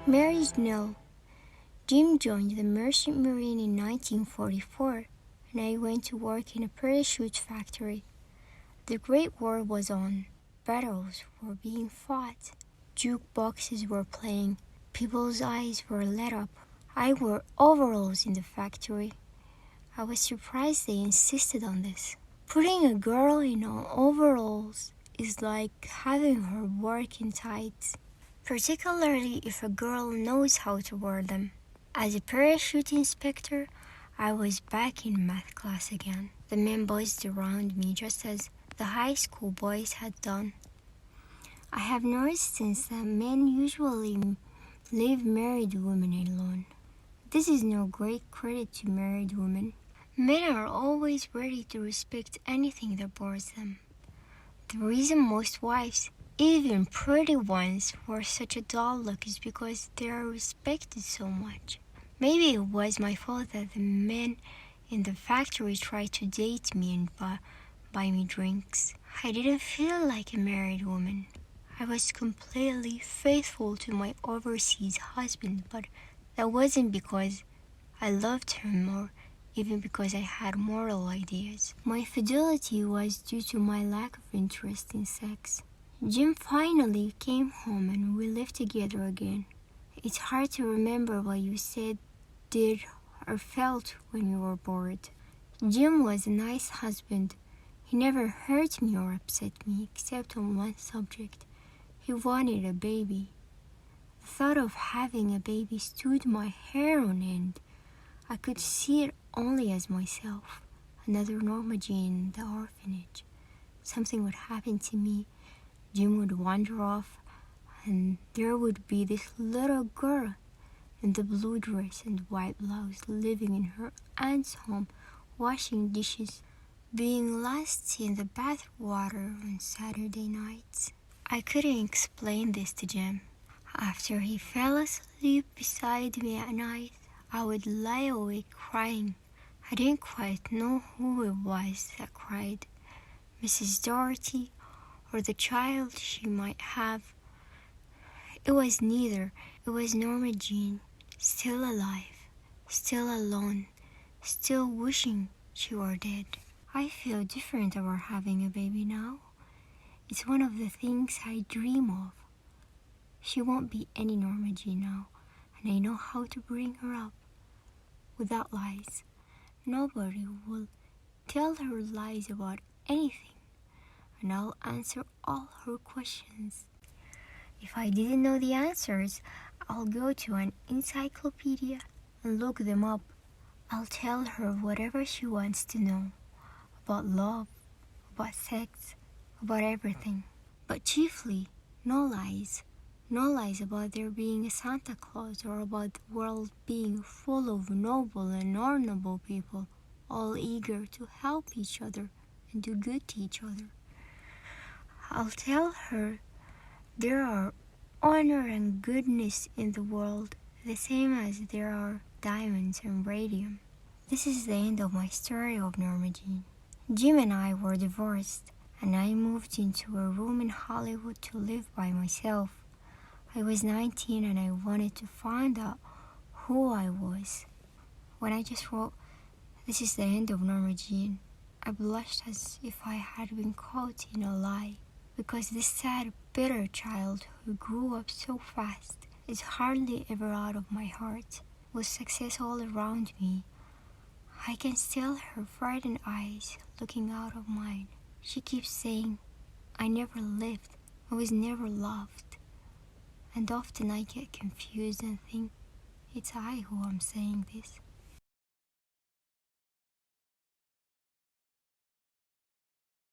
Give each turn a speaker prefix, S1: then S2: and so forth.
S1: Marriage Knell. Jim joined the Merchant Marine in 1944, and I went to work in a parachute factory. The Great War was on. Battles were being fought. Jukeboxes were playing. People's eyes were lit up. I wore overalls in the factory. I was surprised they insisted on this. Putting a girl in overalls is like having her work in tights, particularly if a girl knows how to wear them. As a parachute inspector, I was back in math class again. The men buzzed around me just as the high school boys had done. I have noticed since that men usually leave married women alone. This is no great credit to married women. Men are always ready to respect anything that bores them. The reason most wives, even pretty ones, were such a dull look is because they are respected so much. Maybe it was my fault that the men in the factory tried to date me and buy me drinks. I didn't feel like a married woman. I was completely faithful to my overseas husband, but that wasn't because I loved him or even because I had moral ideas. My fidelity was due to my lack of interest in sex. Jim finally came home and we lived together again. It's hard to remember what you said, did, or felt when you were bored. Jim was a nice husband. He never hurt me or upset me except on one subject. He wanted a baby. The thought of having a baby stood my hair on end. I could see it only as myself, another Norma Jean in the orphanage. Something would happen to me. Jim would wander off, and there would be this little girl in the blue dress and white blouse living in her aunt's home, washing dishes, being lost in the bath water on Saturday nights. I couldn't explain this to Jim. After he fell asleep beside me at night, I would lie awake crying. I didn't quite know who it was that cried, Mrs. Doherty or the child she might have. It was neither. It was Norma Jean, still alive, still alone, still wishing she were dead. I feel different about having a baby now. It's one of the things I dream of. She won't be any Norma Jean now, and I know how to bring her up without lies. Nobody will tell her lies about anything, and I'll answer all her questions. If I didn't know the answers, I'll go to an encyclopedia and look them up. I'll tell her whatever she wants to know about love, about sex, about everything. But chiefly, no lies. No lies about there being a Santa Claus or about the world being full of noble and honorable people, all eager to help each other and do good to each other. I'll tell her there are honor and goodness in the world, the same as there are diamonds and radium. This is the end of my story of Norma Jean. Jim and I were divorced, and I moved into a room in Hollywood to live by myself. I was 19 and I wanted to find out who I was. When I just wrote, "This is the end of Norma Jean," I blushed as if I had been caught in a lie, because this sad, bitter child who grew up so fast is hardly ever out of my heart. With success all around me, I can still her frightened eyes looking out of mine. She keeps saying, "I never lived, I was never loved." And often I get confused and think it's I who am saying this.